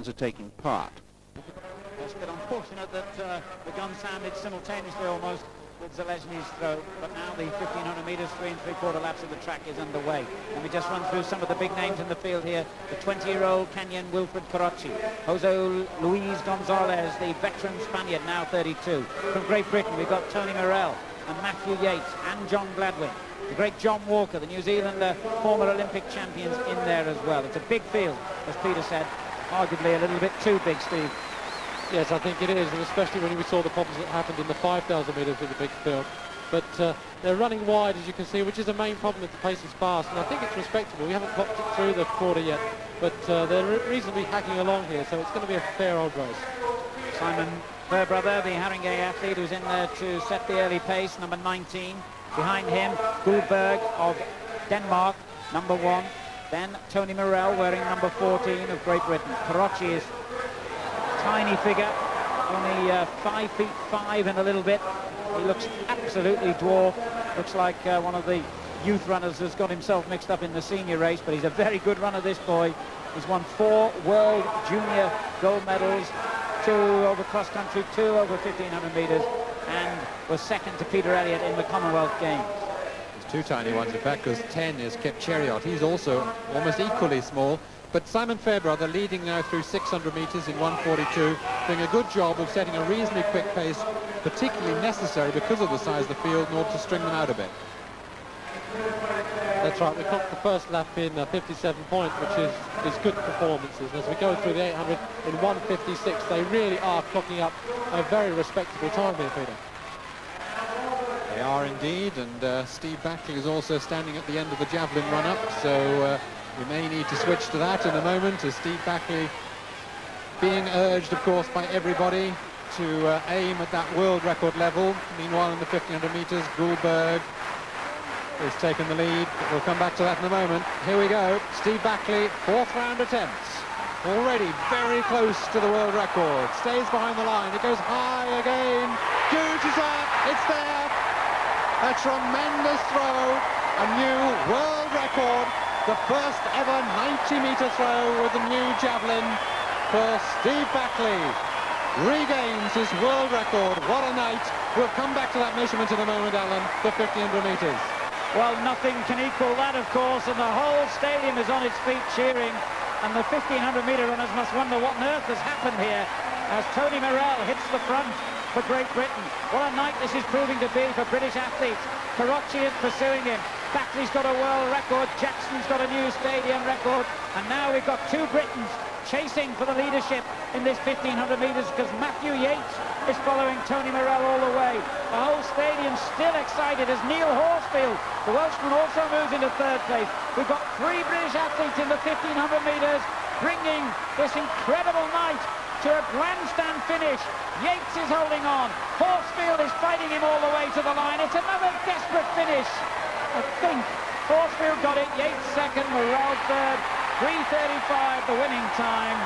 are taking part. It's a bit unfortunate that the gun sounded simultaneously almost with Zalesny's throw, but now the 1500 metres, 3 3/4 laps of the track is underway. Let me just run through some of the big names in the field here. The 20-year-old Kenyan Wilfred Karachi, Jose Luis Gonzalez, the veteran Spaniard, now 32. From Great Britain, we've got Tony Morrell and Matthew Yates and John Gladwin. The great John Walker, the New Zealander, former Olympic champions, in there as well. It's a big field, as Peter said, arguably a little bit too big, Steve. Yes, I think it is, and especially when we saw the problems that happened in the 5,000 metres with the big field. But they're running wide, as you can see, which is the main problem if the pace is fast, and I think it's respectable. We haven't got it through the quarter yet, but they're reasonably hacking along here, so it's going to be a fair old race. Simon Fairbrother, the Haringey athlete, who's in there to set the early pace, number 19. Behind him, Guldberg of Denmark, number 1. Then Tony Morrell wearing number 14 of Great Britain. Karachi is tiny figure, only 5 feet 5 and a little bit. He looks absolutely dwarfed. Looks like one of the youth runners has got himself mixed up in the senior race, but he's a very good runner, this boy. He's won 4 World Junior gold medals, 2 over cross country, 2 over 1500 metres, and was second to Peter Elliott in the Commonwealth Games. There's 2 tiny ones, in fact, because 10 is Kip Cheriot. He's also almost equally small. But Simon Fairbrother leading now through 600 metres in 1:42, doing a good job of setting a reasonably quick pace, particularly necessary because of the size of the field, in order to string them out a bit. That's right, we clocked the first lap in 57 points, which is good performances. As we go through the 800 in 1:56, they really are clocking up a very respectable time here, Peter. They are indeed, and Steve Backley is also standing at the end of the javelin run-up, so we may need to switch to that in a moment, as Steve Backley being urged, of course, by everybody to aim at that world record level. Meanwhile, in the 1500 metres, Guldberg has taken the lead. We'll come back to that in a moment. Here we go. Steve Backley, 4th round attempts. Already very close to the world record. Stays behind the line. It goes high again. Gooches up. It's there. A tremendous throw. A new world record. The first ever 90-metre throw with the new javelin for Steve Backley. Regains his world record. What a night. We'll come back to that measurement in a moment, Alan, the 1500 metres. Well, nothing can equal that, of course, and the whole stadium is on its feet cheering, and the 1500-metre runners must wonder what on earth has happened here as Tony Morrell hits the front for Great Britain. What a night this is proving to be for British athletes. Karachi is pursuing him. Backley's got a world record, Jackson's got a new stadium record, and now we've got 2 Britons chasing for the leadership in this 1500 metres, because Matthew Yates is following Tony Morrell all the way. The whole stadium's still excited as Neil Horsfield, the Welshman, also moves into 3rd place. We've got 3 British athletes in the 1500 metres, bringing this incredible night to a grandstand finish. Yates is holding on. Horsfield is fighting him all the way to the line. It's another desperate finish. I think Horsfield got it. Yates 2nd, Morrell 3rd. 3:35 the winning time.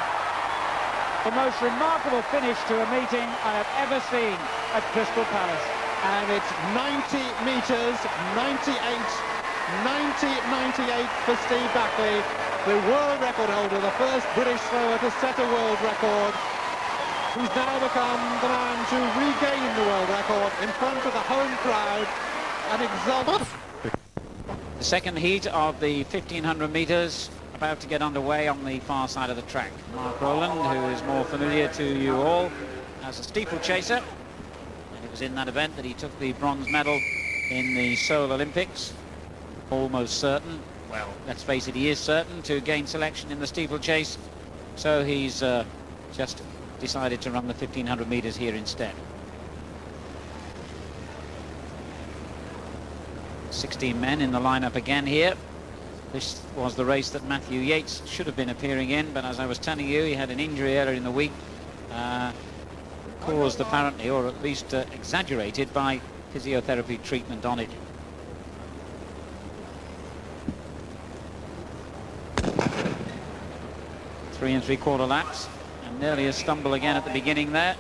The most remarkable finish to a meeting I have ever seen at Crystal Palace. And it's 90 metres, 98 for Steve Backley, the world record holder, the first British thrower to set a world record, who's now become the man to regain the world record in front of the home crowd and exult. The second heat of the 1500 metres about to get underway on the far side of the track. Mark Rowland, who is more familiar to you all as a steeplechaser, and it was in that event that he took the bronze medal in the Seoul Olympics. Almost certain, well, let's face it, he is certain to gain selection in the steeplechase, so he's just decided to run the 1500 metres here instead. 16 men in the lineup again here. This was the race that Matthew Yates should have been appearing in, but as I was telling you, he had an injury earlier in the week, caused apparently, or at least exaggerated by physiotherapy treatment on it. Three and 3/4 laps, and nearly a stumble again at the beginning there.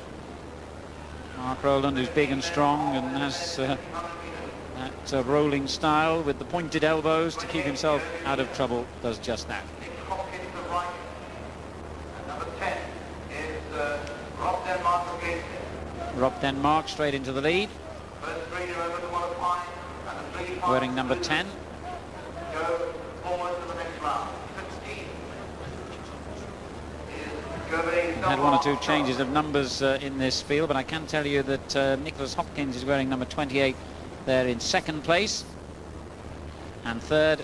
Mark Rowland, who's big and strong and has that rolling style with the pointed elbows to keep himself out of trouble, does just that. Number 10. Rob Denmark straight into the lead, wearing number 10. Had one or two changes of numbers in this field, but I can tell you that Nicholas Hopkins is wearing number 28 there in second place, and third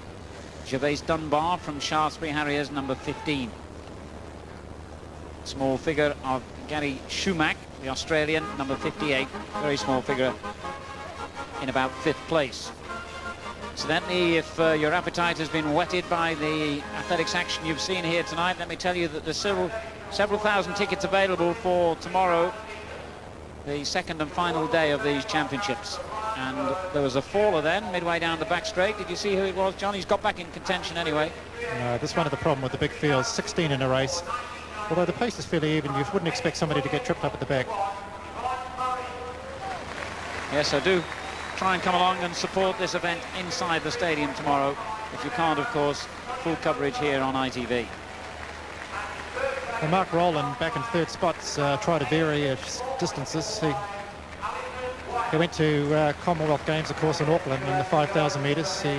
Gervais Dunbar from Shaftesbury Harriers, number 15. Small figure of Gary Schumack, the Australian, number 58, very small figure in about 5th place. Incidentally, if your appetite has been whetted by the athletics action you've seen here tonight, let me tell you that there's several thousand tickets available for tomorrow, the second and final day of these championships. And there was a faller then, midway down the back straight. Did you see who it was, John? He's got back in contention anyway. No, this is one of the problem with the big fields, 16 in a race. Although the pace is fairly even, you wouldn't expect somebody to get tripped up at the back. Yes, I do. Try and come along and support this event inside the stadium tomorrow. If you can't, of course, full coverage here on ITV. Well, Mark Rowland back in third spots, tried to vary his distances. He went to Commonwealth Games, of course, in Auckland in the 5,000 metres. He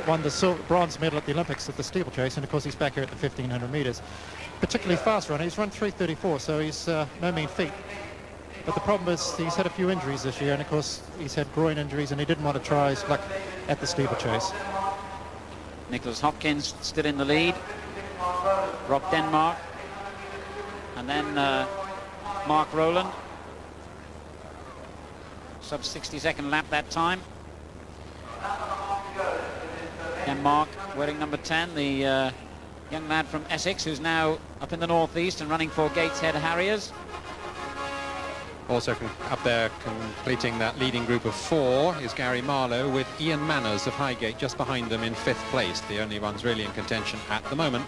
won the bronze medal at the Olympics at the steeplechase, and of course he's back here at the 1,500 metres. Particularly fast runner. He's run 3:34, so he's no mean feat. But the problem is he's had a few injuries this year, and of course he's had groin injuries, and he didn't want to try his luck at the steeplechase. Nicholas Hopkins still in the lead. Rob Denmark, and then Mark Rowland. Sub 60-second lap that time. Denmark wearing number 10, the young lad from Essex, who's now up in the northeast and running for Gateshead Harriers. Also up there completing that leading group of 4 is Gary Marlow, with Ian Manners of Highgate just behind them in 5th place, the only ones really in contention at the moment.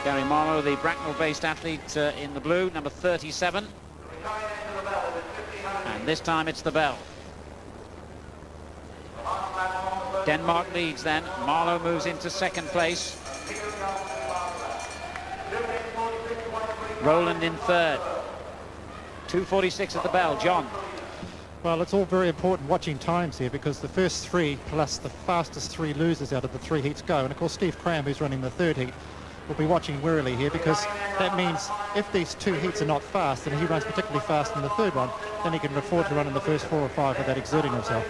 Gary Marlow, the Bracknell-based athlete in the blue, number 37. And this time it's the bell. Denmark leads then. Marlow moves into second place. Rowland in third. 2:46 at the bell. John. Well, it's all very important watching times here, because the first 3 plus the fastest 3 losers out of the 3 heats go. And of course Steve Cram, who's running the third heat, will be watching warily here, because that means if these 2 heats are not fast and he runs particularly fast in the third one, then he can afford to run in the first 4 or 5 without exerting himself.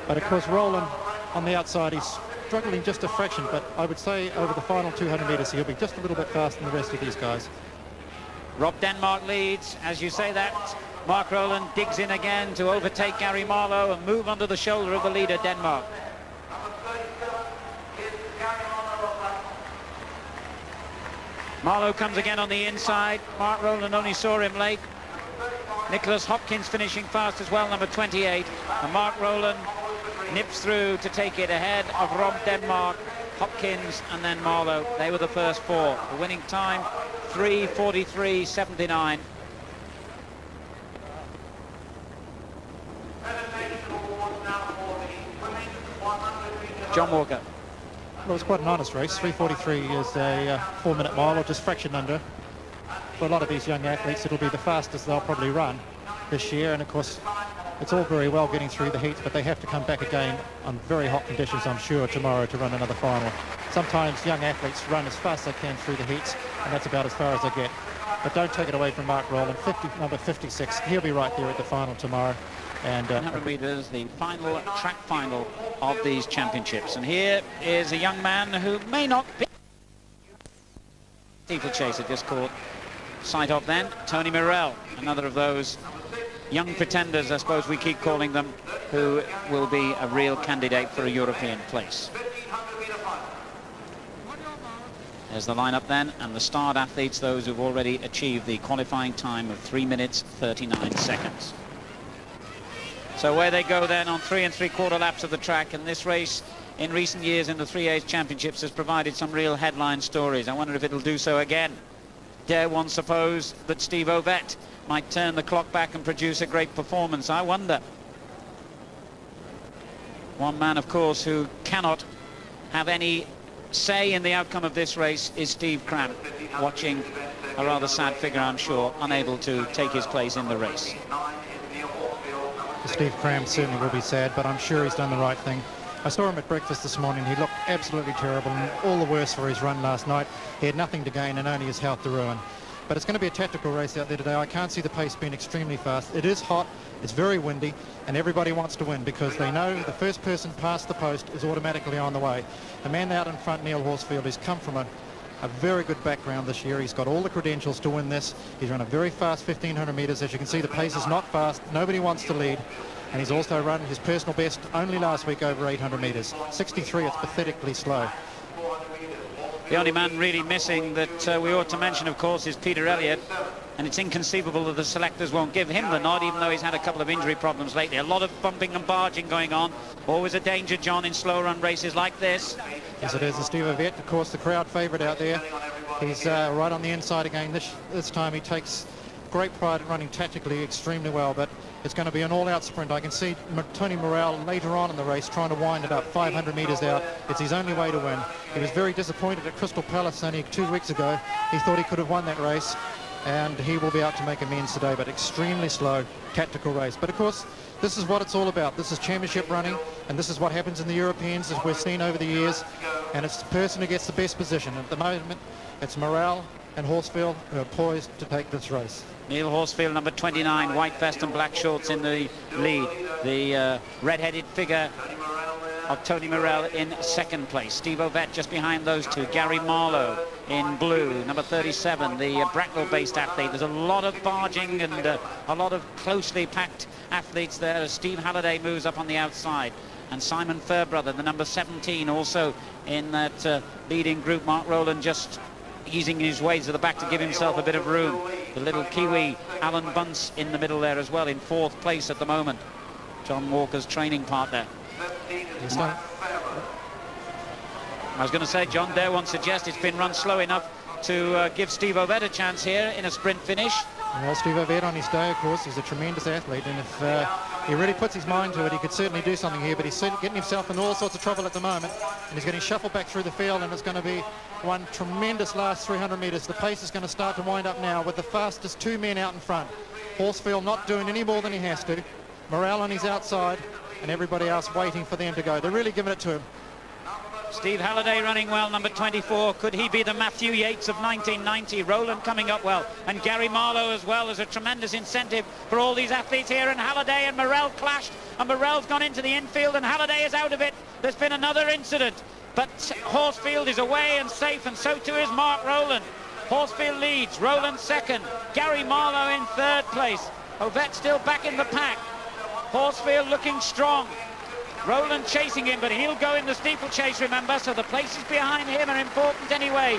But of course Rowland on the outside, he's struggling just a fraction, but I would say over the final 200 metres he'll be just a little bit faster than the rest of these guys. Rob Denmark leads. As you say that, Mark Rowland digs in again to overtake Gary Marlow and move under the shoulder of the leader, Denmark. Marlow comes again on the inside. Mark Rowland only saw him late. Nicholas Hopkins finishing fast as well, number 28. And Mark Rowland nips through to take it ahead of Rob Denmark, Hopkins, and then Marlow. They were the first 4. The winning time, 3:43.79. John Walker. Well, it was quite an honest race. 3:43 is a 4-minute mile, or just fraction under. For a lot of these young athletes, it'll be the fastest they'll probably run this year. And of course, it's all very well getting through the heats, but they have to come back again on very hot conditions, I'm sure, tomorrow to run another final. Sometimes young athletes run as fast as they can through the heats, and that's about as far as they get. But don't take it away from Mark Rowland, number 56. He'll be right there at the final tomorrow. And 100 metres, the final track final of these championships. And here is a young man who may not be steeplechaser, just caught sight of then. Tony Morrell, another of those young pretenders, I suppose we keep calling them, who will be a real candidate for a European place. There's the lineup then, and the starred athletes, those who've already achieved the qualifying time of 3 minutes 39 seconds. So where they go then on 3 3/4 laps of the track, and this race in recent years in the 3A's championships has provided some real headline stories. I wonder if it'll do so again. Dare one suppose that Steve Ovett might turn the clock back and produce a great performance? I wonder. One man, of course, who cannot have any say in the outcome of this race is Steve Cram, watching a rather sad figure, I'm sure, unable to take his place in the race. Steve Cram certainly will be sad, but I'm sure he's done the right thing. I saw him at breakfast this morning. He looked absolutely terrible and all the worse for his run last night. He had nothing to gain and only his health to ruin. But it's going to be a tactical race out there today. I can't see the pace being extremely fast. It is hot, it's very windy, and everybody wants to win because they know the first person past the post is automatically on the way. The man out in front, Neil Horsfield, has come from a very good background this year. He's got all the credentials to win this. He's run a very fast 1,500 metres. As you can see, the pace is not fast. Nobody wants to lead. And he's also run his personal best only last week over 800 metres. 63, it's pathetically slow. The only man really missing that we ought to mention, of course, is Peter Elliott. And it's inconceivable that the selectors won't give him the nod, even though he's had a couple of injury problems lately. A lot of bumping and barging going on. Always a danger, John, in slow-run races like this. Yes, it is. And Steve Ovett, of course, the crowd favourite out there. He's right on the inside again. This time he takes great pride in running tactically extremely well, but it's going to be an all-out sprint. I can see Tony Morrell later on in the race trying to wind it up 500 metres out. It's his only way to win. He was very disappointed at Crystal Palace only 2 weeks ago. He thought he could have won that race, and he will be out to make amends today, but extremely slow, tactical race. But of course, this is what it's all about. This is championship running, and this is what happens in the Europeans, as we've seen over the years, and it's the person who gets the best position. At the moment, it's Morrell and Horsfield who are poised to take this race. Neil Horsfield, number 29, white vest and black shorts in the lead. The red-headed figure of Tony Morrell in second place. Steve Ovett just behind those two. Gary Marlow in blue, number 37, the Bracknell-based athlete. There's a lot of barging and a lot of closely packed athletes there as Steve Halliday moves up on the outside. And Simon Fairbrother, the number 17, also in that leading group. Mark Rowland just easing his way to the back to give himself a bit of room. The little Kiwi Alan Bunce in the middle there as well, in fourth place at the moment. John Walker's training partner. I was going to say, John, dare one suggest it's been run slow enough to give Steve Ovett a chance here in a sprint finish. Well, Steve Ovett on his day, of course, he's a tremendous athlete, and if he really puts his mind to it, he could certainly do something here, but he's getting himself in all sorts of trouble at the moment, and he's getting shuffled back through the field, and it's going to be one tremendous last 300 metres. The pace is going to start to wind up now with the fastest two men out in front. Horsfield not doing any more than he has to. Morrell on his outside, and everybody else waiting for them to go. They're really giving it to him. Steve Halliday running well, number 24. Could he be the Matthew Yates of 1990? Rowland coming up well, and Gary Marlow as well. There's a tremendous incentive for all these athletes here, and Halliday and Morrell clashed, and Morrell's gone into the infield, and Halliday is out of it. There's been another incident, but Horsfield is away and safe, and so too is Mark Rowland. Horsfield leads, Rowland second, Gary Marlow in third place. Ovett still back in the pack. Horsfield looking strong. Rowland chasing him, but he'll go in the steeplechase, remember, so the places behind him are important anyway.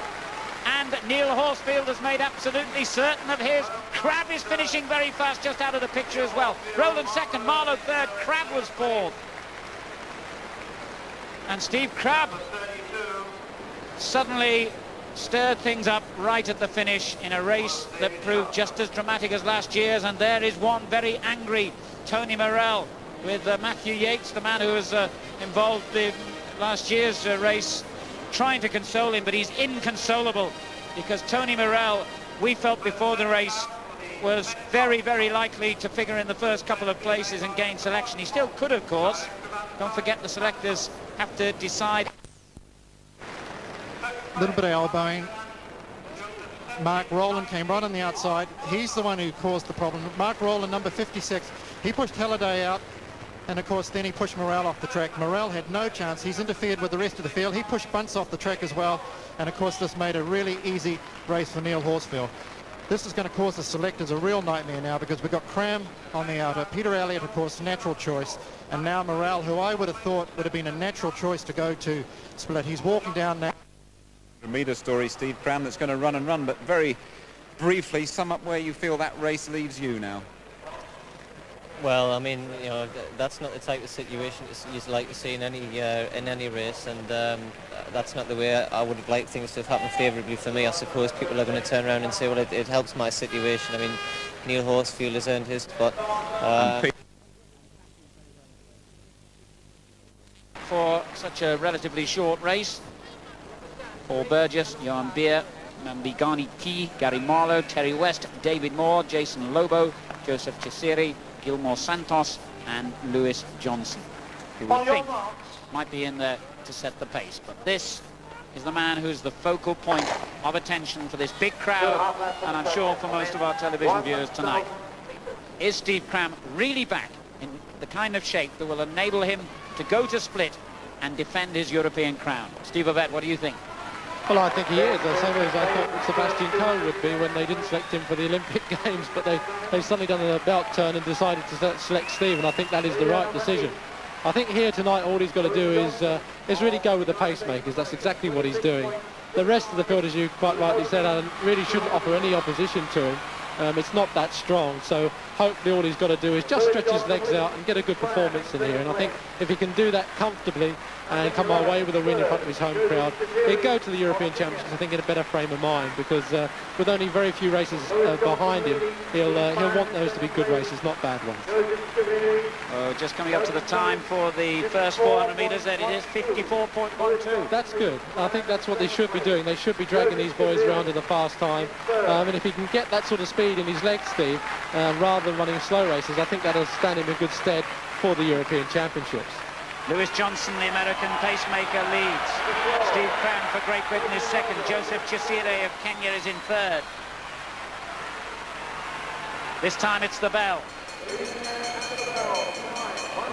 And Neil Horsfield has made absolutely certain of his. Crabb is finishing very fast, just out of the picture as well. Rowland second, Marlow third, Crabb was fourth. And Steve Crabb suddenly stirred things up right at the finish in a race that proved just as dramatic as last year's, and there is one very angry Tony Morrell with Matthew Yates, the man who was involved in last year's race, trying to console him, but he's inconsolable because Tony Morrell, we felt before the race, was very, very likely to figure in the first couple of places and gain selection. He still could, of course. Don't forget the selectors have to decide. A little bit of elbowing. Mark Rowland came right on the outside. He's the one who caused the problem. Mark Rowland, number 56, he pushed Halliday out, and of course then he pushed Morrell off the track. Morrell had no chance. He's interfered with the rest of the field. He pushed Bunce off the track as well, and of course this made a really easy race for Neil Horsfield. This is going to cause the selectors a real nightmare now because we've got Cram on the outer, Peter Elliott, of course, natural choice, and now Morrell, who I would have thought would have been a natural choice to go to Split. He's walking down now. Meter story, Steve Cram, that's going to run and run, but very briefly sum up where you feel that race leaves you now. Well, I mean, you know, that's not the type of situation you'd like to see in any race, and that's not the way I would have liked things to have happened favourably for me. I suppose people are going to turn around and say, well, it helps my situation. I mean, Neil Horsfield has earned his spot. For such a relatively short race, Paul Burgess, Johan Beer, Mbigani T, Gary Marlow, Terry West, David Moore, Jason Lobo, Joseph Chisiri, Gilmore Santos and Lewis Johnson, who we think might be in there to set the pace. But this is the man who's the focal point of attention for this big crowd, and I'm sure for most of our television viewers tonight. Is Steve Cram really back in the kind of shape that will enable him to go to Split and defend his European crown? Steve Ovett, what do you think? Well, I think he is, the same as I thought Sebastian Coe would be when they didn't select him for the Olympic Games, but they've suddenly done a belt turn and decided to select Steve, and I think that is the right decision. I think here tonight all he's got to do is really go with the pacemakers. That's exactly what he's doing. The rest of the field, as you quite rightly said, Alan, really shouldn't offer any opposition to him. It's not that strong, so hopefully all he's got to do is just stretch his legs out and get a good performance in here. And I think if he can do that comfortably and come away with a win in front of his home crowd, he'll go to the European Championships, I think, in a better frame of mind, because with only very few races behind him, he'll want those to be good races, not bad ones. Just coming up to the time for the first 400 metres, then it is 54.12. That's good. I think that's what they should be doing. They should be dragging these boys around at a fast time. And if he can get that sort of speed in his legs, Steve, rather than running slow races, I think that'll stand him in good stead for the European Championships. Lewis Johnson, the American pacemaker, leads. Steve Cram for Great Britain is second. Joseph Chisire of Kenya is in third. This time it's the bell.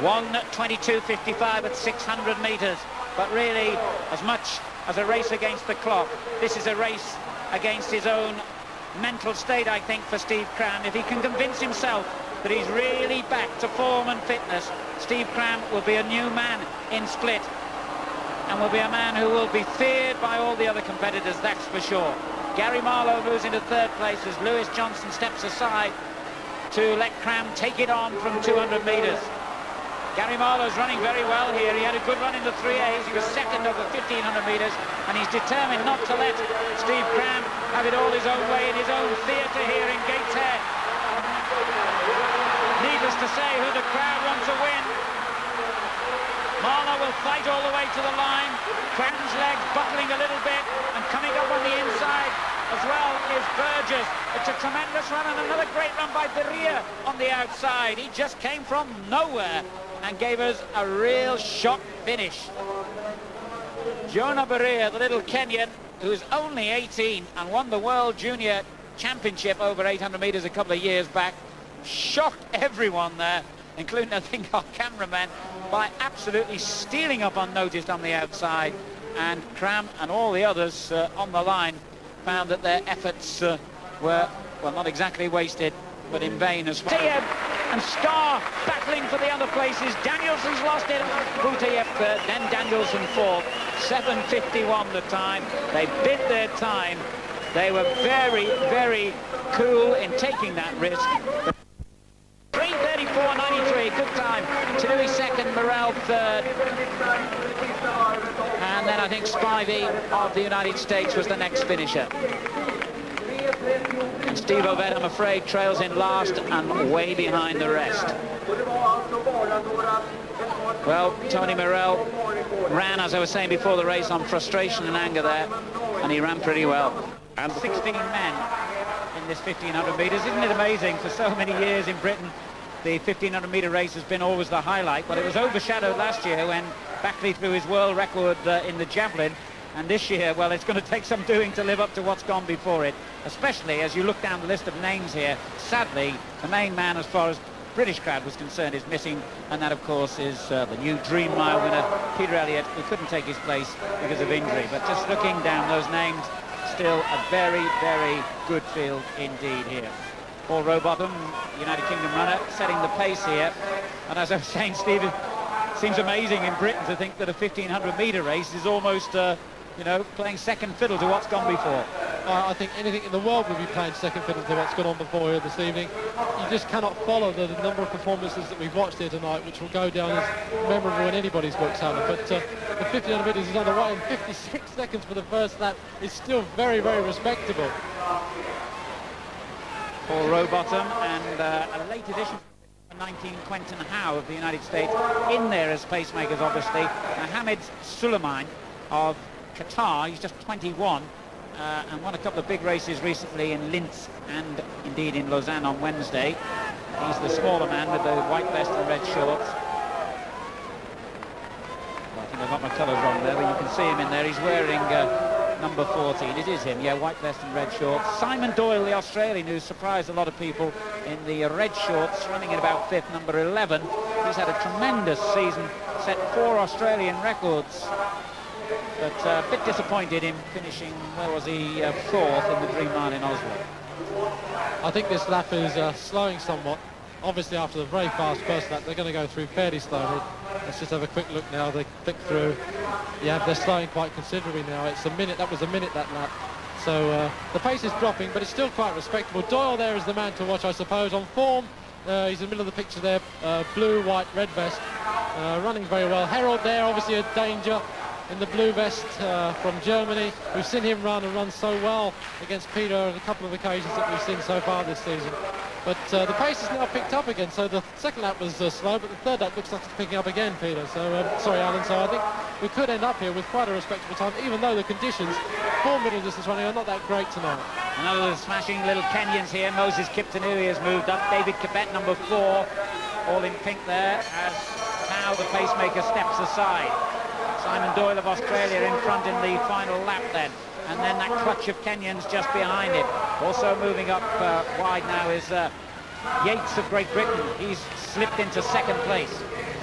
1:22.55 at 600 metres. But really, as much as a race against the clock, this is a race against his own mental state, I think, for Steve Cram. If he can convince himself that he's really back to form and fitness, Steve Cram will be a new man in Split, and will be a man who will be feared by all the other competitors, that's for sure. Gary Marlow moves into third place as Lewis Johnson steps aside to let Cram take it on from 200 metres. Gary Marlow's running very well here. He had a good run in the 3As. He was second over 1,500 metres, and he's determined not to let Steve Cram have it all his own way in his own theatre here in Gateshead. Needless to say who the crowd want to win. Marlow will fight all the way to the line. Cram's legs buckling a little bit, and coming up on the inside as well is Burgess. It's a tremendous run, and another great run by Beria on the outside. He just came from nowhere and gave us a real shock finish. Jonah Beria, the little Kenyan, who's only 18 and won the World Junior Championship over 800 metres a couple of years back, shocked everyone there, including, I think, our cameraman, by absolutely stealing up unnoticed on the outside. And Cram and all the others on the line found that their efforts were, well, not exactly wasted, but in vain as well. Butayev and Starr battling for the other places. Danielson's lost it. Butayev third, then Danielson fourth. 7:51 the time. They bid their time. They were very, very cool in taking that risk. 3:34.93, good time. Tanui second, Morel third. And then I think Spivey of the United States was the next finisher. And Steve Ovett, I'm afraid, trails in last and way behind the rest. Well, Tony Morel ran, as I was saying before the race, on frustration and anger there, and he ran pretty well. And 16 men in this 1,500 metres. Isn't it amazing? For so many years in Britain, the 1,500 metre race has been always the highlight, but it was overshadowed last year when Backley threw his world record in the javelin. And this year, well, it's going to take some doing to live up to what's gone before it, especially as you look down the list of names here. Sadly, the main man, as far as British crowd was concerned, is missing, and that, of course, is the new Dream Mile winner, Peter Elliott, who couldn't take his place because of injury. But just looking down those names, still a very, very good field indeed here. Paul Rowbottom, United Kingdom runner, setting the pace here. And as I was saying, Steve, it seems amazing in Britain to think that a 1,500 metre race is almost you know, playing second fiddle to what's gone before. I think anything in the world will be playing second fiddle to what's gone on before here this evening. You just cannot follow the number of performances that we've watched here tonight, which will go down as memorable in anybody's books, Alan. But the 1,500 metres is underway in 56 seconds for the first lap. It's still very, very respectable. Paul Rowbottom and a late addition, 19, Quentin Howe of the United States, in there as pacemakers, obviously. Mohamed Suleiman of Qatar, he's just 21, and won a couple of big races recently in Linz and indeed in Lausanne on Wednesday. He's the smaller man with the white vest and red shorts. I think I've got my colours wrong there, but you can see him in there. He's wearing number 14. It is him, yeah, white vest and red shorts. Simon Doyle, the Australian, who surprised a lot of people in the red shorts, running in about 5th, number 11. He's had a tremendous season, set 4 Australian records, but a bit disappointed in finishing, where was he, 4th in the Dream Mile in Oslo. I think this lap is slowing somewhat. Obviously, after the very fast first lap, they're going to go through fairly slowly. Let's just have a quick look now. They click through. Yeah, they're slowing quite considerably now. It's a minute. That was a minute, that lap. So the pace is dropping, but it's still quite respectable. Doyle there is the man to watch, I suppose. On form, he's in the middle of the picture there. Blue, white, red vest. Running very well. Harold there, obviously a danger in the blue vest from Germany. We've seen him run and run so well against Peter on a couple of occasions that we've seen so far this season. But the pace has now picked up again, so the second lap was slow, but the third lap looks like it's picking up again, Peter. So, sorry, Alan, so I think we could end up here with quite a respectable time, even though the conditions for middle distance running are not that great tonight. Another smashing little Kenyans here. Moses Kiptanui has moved up. David Kibet, number 4, all in pink there, as now the pacemaker steps aside. Simon Doyle of Australia in front in the final lap then. And then that clutch of Kenyans just behind him. Also moving up wide now is Yates of Great Britain. He's slipped into 2nd place.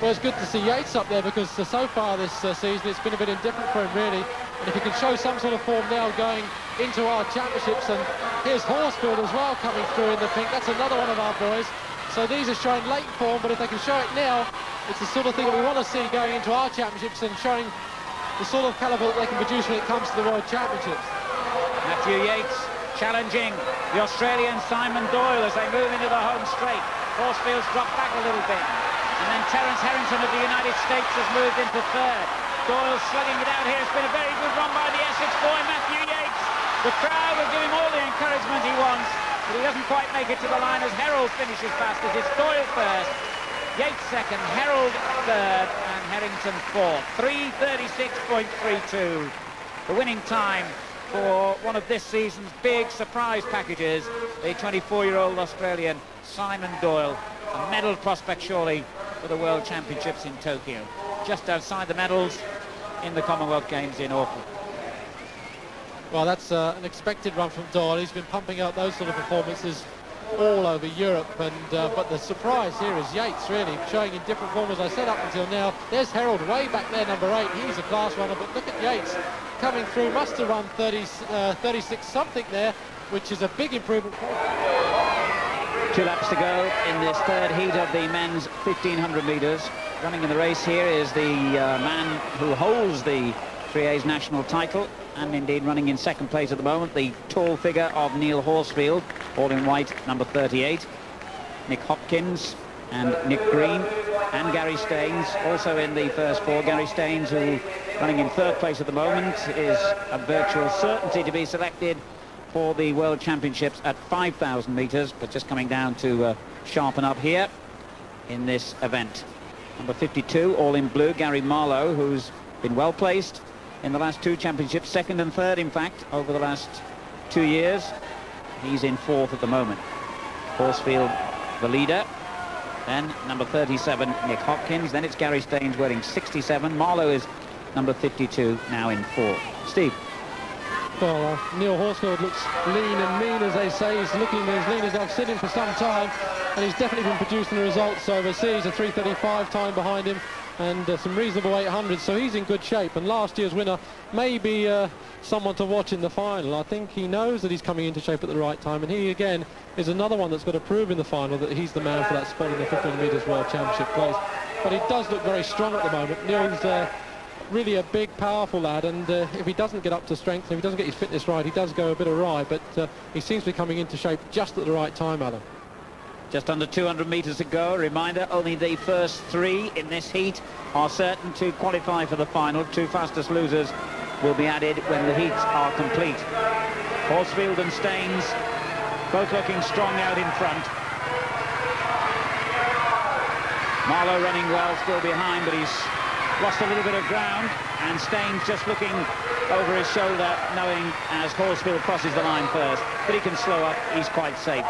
Well, it's good to see Yates up there because so far this season it's been a bit indifferent for him, really. And if he can show some sort of form now going into our championships, and here's Horsfield as well coming through in the pink. That's another one of our boys. So these are showing late form, but if they can show it now, it's the sort of thing that we want to see going into our championships and showing the sort of calibre that they can produce when it comes to the World Championships. Matthew Yates challenging the Australian Simon Doyle as they move into the home straight. Horsfield's dropped back a little bit. And then Terence Harrington of the United States has moved into 3rd. Doyle slugging it out here. It's been a very good run by the Essex boy, Matthew Yates. The crowd will give him all the encouragement he wants, but he doesn't quite make it to the line as Herald finishes fastest. It's Doyle first, Yates second, Herald third, and Harrington fourth. 3:36.32. The winning time for one of this season's big surprise packages, the 24-year-old Australian Simon Doyle, a medal prospect surely for the World Championships in Tokyo. Just outside the medals in the Commonwealth Games in Auckland. Well, that's an expected run from Doyle. He's been pumping out those sort of performances all over Europe, and but the surprise here is Yates, really showing in different form, as I said, up until now. There's Herald way back there, number 8. He's a class runner, but look at Yates coming through. Must have run 36 something there, which is a big improvement. 2 laps to go in this 3rd heat of the men's 1500 metres. Running in the race here is the man who holds the 3A's national title, and indeed running in 2nd place at the moment, the tall figure of Neil Horsfield, all in white, number 38. Nick Hopkins and Nick Green and Gary Staines also in the first 4. Gary Staines, who running in 3rd place at the moment, is a virtual certainty to be selected for the World Championships at 5,000 metres, but just coming down to sharpen up here in this event. Number 52, all in blue, Gary Marlow, who's been well placed in the last 2 championships, 2nd and 3rd in fact over the last 2 years. He's in 4th at the moment. Horsfield the leader, then number 37 Nick Hopkins, then it's Gary Staines wearing 67. Marlow is number 52, now in 4th. Steve. Well, Neil Horsfield looks lean and mean, as they say. He's looking as lean as I've seen him for some time, and he's definitely been producing the results overseas. A 3:35 time behind him, and some reasonable 800s, so he's in good shape. And last year's winner may be someone to watch in the final. I think he knows that he's coming into shape at the right time, and he again is another one that's got to prove in the final that he's the man for that spot in the 15 metres World Championship place. But he does look very strong at the moment. Neil's really a big, powerful lad, and if he doesn't get up to strength, if he doesn't get his fitness right, he does go a bit awry, but he seems to be coming into shape just at the right time, Alan. Just under 200 metres to go. A reminder, only the first 3 in this heat are certain to qualify for the final. 2 fastest losers will be added when the heats are complete. Horsfield and Staines both looking strong out in front. Marlow running well, still behind, but he's lost a little bit of ground, and Staines just looking over his shoulder, knowing as Horsfield crosses the line first that he can slow up. He's quite safe.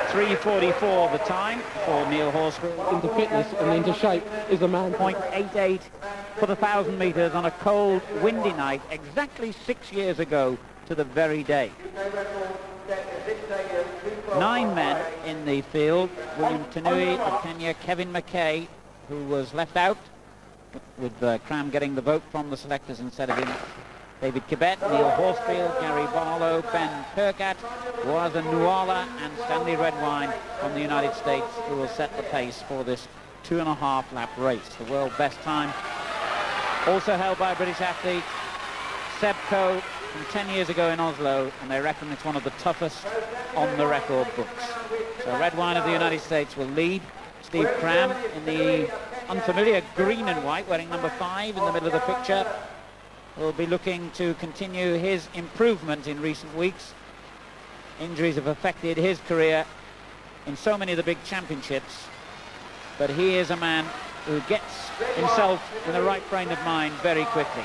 3:44 the time for Neil Horsfield. Into fitness and into shape is the man. 0.88 for the 1,000 metres on a cold, windy night, exactly 6 years ago to the very day. 9 men in the field. William Tanui of Kenya, Kevin McKay, who was left out, with Cram getting the vote from the selectors instead of him. David Kibet, Neil Horsfield, Gary Barlow, Ben Kirkat, Waza Nuala and Stanley Redwine from the United States, who will set the pace for this 2.5 lap race. The world best time also held by a British athlete, Seb Coe, from 10 years ago in Oslo, and they reckon it's one of the toughest on the record books. So Redwine of the United States will lead. Steve Cram in the unfamiliar green and white, wearing number 5 in the middle of the picture, will be looking to continue his improvement in recent weeks. Injuries have affected his career in so many of the big championships, but he is a man who gets himself in the right frame of mind very quickly.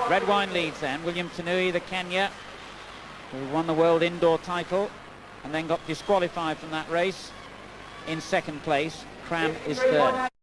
Redwine leads then. William Tanui, the Kenya, who won the world indoor title and then got disqualified from that race, in second place. Cram is third.